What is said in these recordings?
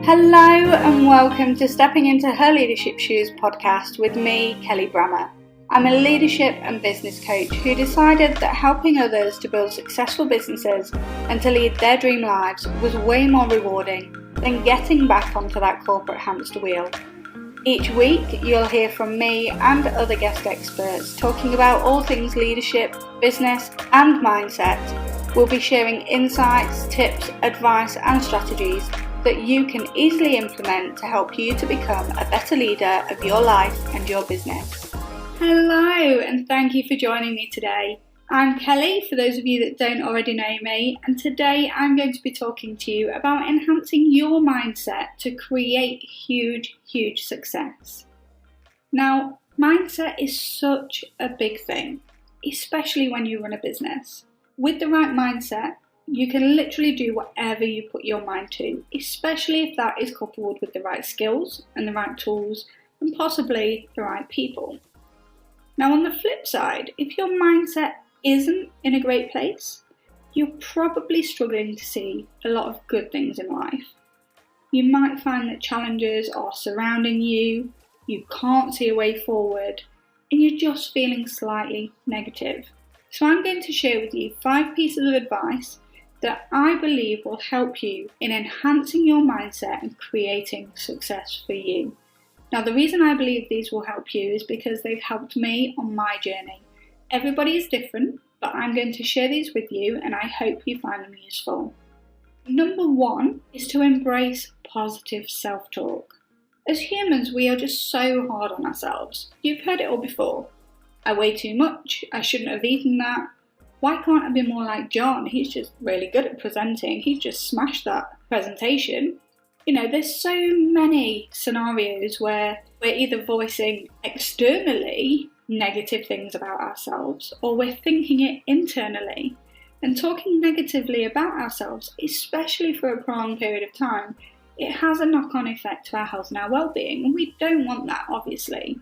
Hello and welcome to Stepping Into Her Leadership Shoes podcast with me, Kelly Brammer. I'm a leadership and business coach who decided that helping others to build successful businesses and to lead their dream lives was way more rewarding than getting back onto that corporate hamster wheel. Each week you'll hear from me and other guest experts talking about all things leadership, business and mindset. We'll be sharing insights, tips, advice and strategies that you can easily implement to help you to become a better leader of your life and your business. Hello and thank you for joining me today. I'm Kelly, for those of you that don't already know me, and today I'm going to be talking to you about enhancing your mindset to create huge success. Now, mindset is such a big thing, especially when you run a business. With the right mindset, you can literally do whatever you put your mind to, especially if that is coupled with the right skills and the right tools and possibly the right people. Now on the flip side, if your mindset isn't in a great place, you're probably struggling to see a lot of good things in life. You might find that challenges are surrounding you, you can't see a way forward, and you're just feeling slightly negative. So I'm going to share with you 5 pieces of advice that I believe will help you in enhancing your mindset and creating success for you. Now, the reason I believe these will help you is because they've helped me on my journey. Everybody is different, but I'm going to share these with you and I hope you find them useful. Number 1 is to embrace positive self-talk. As humans, we are just so hard on ourselves. You've heard it all before. I weigh too much, I shouldn't have eaten that. Why can't I be more like John? He's just really good at presenting. He's just smashed that presentation. You know, there's so many scenarios where we're either voicing externally negative things about ourselves or we're thinking it internally. And talking negatively about ourselves, especially for a prolonged period of time, it has a knock-on effect to our health and our well-being. And we don't want that, obviously.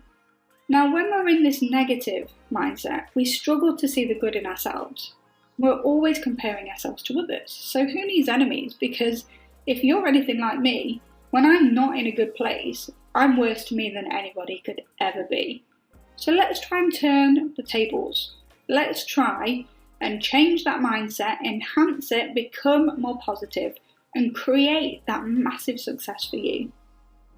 Now, when we're in this negative mindset, we struggle to see the good in ourselves. We're always comparing ourselves to others. So who needs enemies? Because if you're anything like me, when I'm not in a good place, I'm worse to me than anybody could ever be. So let's try and turn the tables. Let's try and change that mindset, enhance it, become more positive, and create that massive success for you.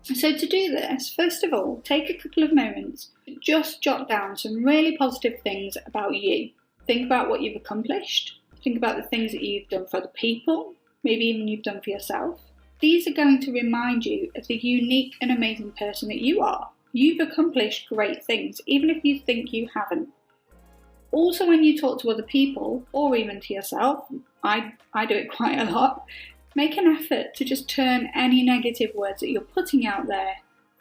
So to do this, first of all, take a couple of moments to just jot down some really positive things about you. Think about what you've accomplished. Think about the things that you've done for other people, maybe even you've done for yourself. These are going to remind you of the unique and amazing person that you are. You've accomplished great things, even if you think you haven't. Also, when you talk to other people, or even to yourself, I do it quite a lot, make an effort to just turn any negative words that you're putting out there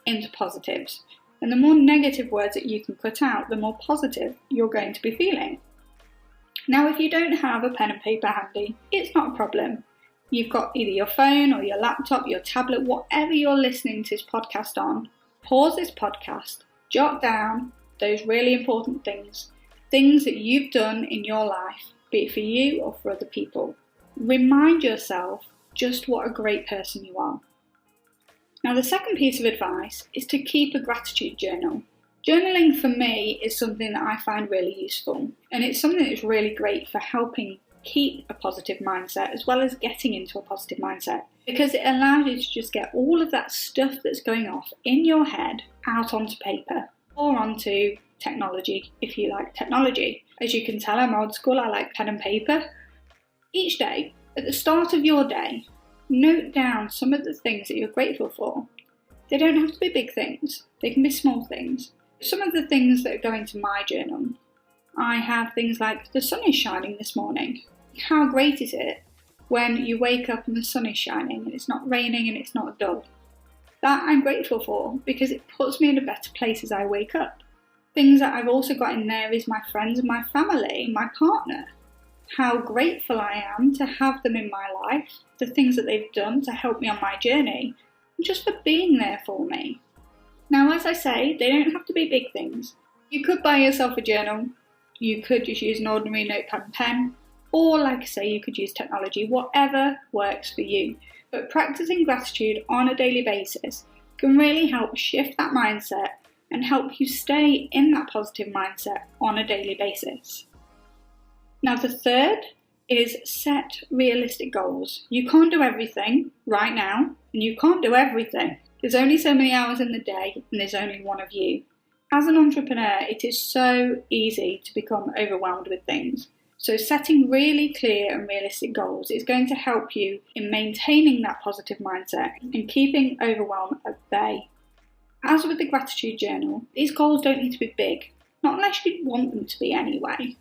into positives. And the more negative words that you can cut out, the more positive you're going to be feeling. Now, if you don't have a pen and paper handy, it's not a problem. You've got either your phone or your laptop, your tablet, whatever you're listening to this podcast on. Pause this podcast, jot down those really important things that you've done in your life, be it for you or for other people. Remind yourself just what a great person you are. Now, the second piece of advice is to keep a gratitude journal. Journaling for me is something that I find really useful, and it's something that's really great for helping keep a positive mindset as well as getting into a positive mindset, because it allows you to just get all of that stuff that's going off in your head out onto paper or onto technology if you like technology. As you can tell, I'm old school, I like pen and paper. Each day, at the start of your day, note down some of the things that you're grateful for. They don't have to be big things, they can be small things. Some of the things that go into my journal, I have things like the sun is shining this morning. How great is it when you wake up and the sun is shining and it's not raining and it's not dull? That I'm grateful for because it puts me in a better place as I wake up. Things that I've also got in there is my friends and my family, my partner. How grateful I am to have them in my life, the things that they've done to help me on my journey, and just for being there for me. Now, as I say, they don't have to be big things. You could buy yourself a journal, you could just use an ordinary notepad and pen, or like I say, you could use technology, whatever works for you. But practicing gratitude on a daily basis can really help shift that mindset and help you stay in that positive mindset on a daily basis. Now, the third is set realistic goals. You can't do everything right now, and you can't do everything. There's only so many hours in the day, and there's only one of you. As an entrepreneur, it is so easy to become overwhelmed with things. So setting really clear and realistic goals is going to help you in maintaining that positive mindset and keeping overwhelm at bay. As with the gratitude journal, these goals don't need to be big, not unless you want them to be anyway.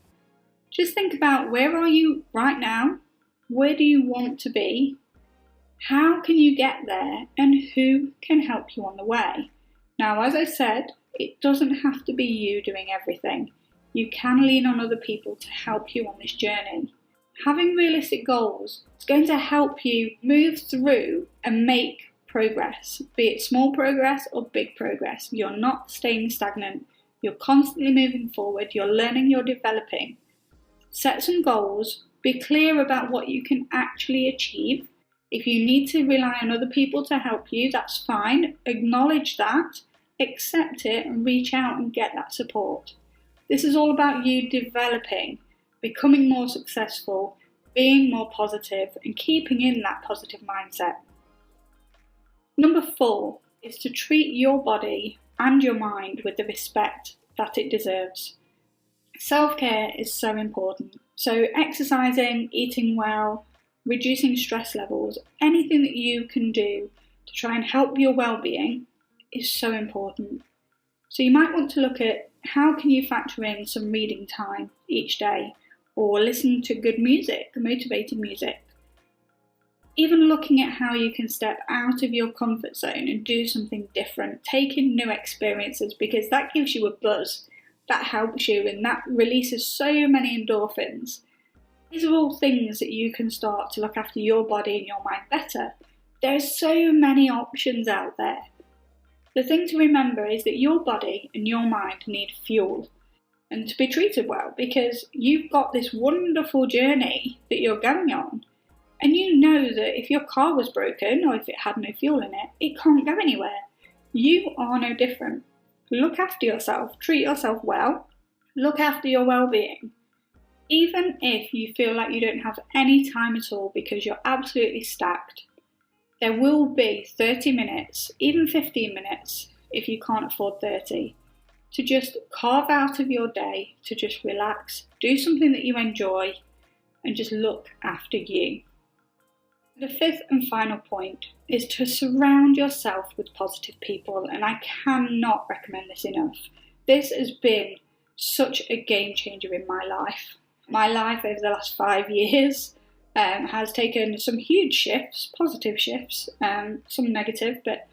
Just think about, where are you right now? Where do you want to be? How can you get there? And who can help you on the way? Now, as I said, it doesn't have to be you doing everything. You can lean on other people to help you on this journey. Having realistic goals is going to help you move through and make progress, be it small progress or big progress. You're not staying stagnant. You're constantly moving forward. You're learning, you're developing. Set some goals. Be clear about what you can actually achieve. If you need to rely on other people to help you, that's fine. Acknowledge that, accept it, and reach out and get that support. This is all about you developing, becoming more successful, being more positive, and keeping in that positive mindset. Number 4 is to treat your body and your mind with the respect that it deserves. Self-care is so important. So exercising, eating well, reducing stress levels, anything that you can do to try and help your well-being is so important. So you might want to look at, how can you factor in some reading time each day, or listen to good music, motivating music. Even looking at how you can step out of your comfort zone and do something different, take in new experiences, because that gives you a buzz, that helps you, and that releases so many endorphins. These are all things that you can start to look after your body and your mind better. There are so many options out there. The thing to remember is that your body and your mind need fuel and to be treated well, because you've got this wonderful journey that you're going on. And you know that if your car was broken or if it had no fuel in it, it can't go anywhere. You are no different. Look after yourself, treat yourself well, look after your well-being. Even if you feel like you don't have any time at all because you're absolutely stacked, there will be 30 minutes, even 15 minutes, if you can't afford 30, to just carve out of your day, to just relax, do something that you enjoy, and just look after you. The 5th and final point is to surround yourself with positive people, and I cannot recommend this enough. This has been such a game changer in my life. My life over the last 5 years has taken some huge shifts, positive shifts, some negative, but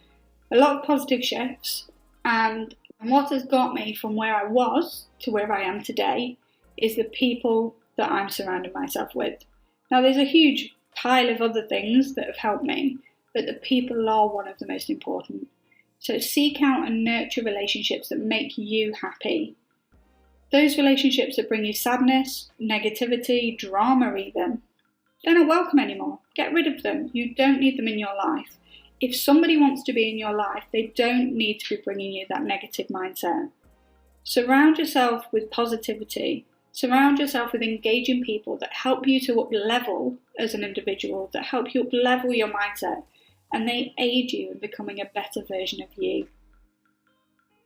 a lot of positive shifts. And what has got me from where I was to where I am today is the people that I'm surrounding myself with. Now, there's a huge pile of other things that have helped me, but the people are one of the most important. So seek out and nurture relationships that make you happy. Those relationships that bring you sadness, negativity, drama even, they're not welcome anymore. Get rid of them. You don't need them in your life. If somebody wants to be in your life, they don't need to be bringing you that negative mindset. Surround yourself with positivity. Surround yourself with engaging people that help you to up-level as an individual, that help you up-level your mindset, and they aid you in becoming a better version of you.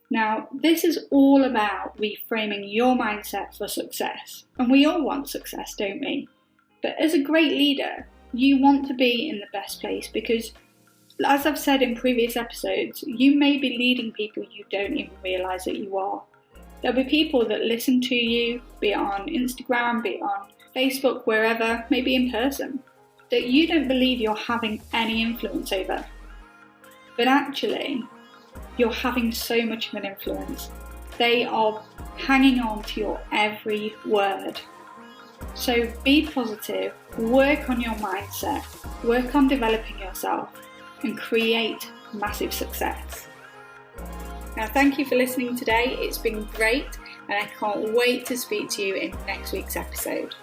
Now, this is all about reframing your mindset for success. And we all want success, don't we? But as a great leader, you want to be in the best place because, as I've said in previous episodes, you may be leading people you don't even realise that you are. There'll be people that listen to you, be it on Instagram, be it on Facebook, wherever, maybe in person, that you don't believe you're having any influence over. But actually, you're having so much of an influence. They are hanging on to your every word. So be positive, work on your mindset, work on developing yourself, and create massive success. Now, thank you for listening today. It's been great, and I can't wait to speak to you in next week's episode.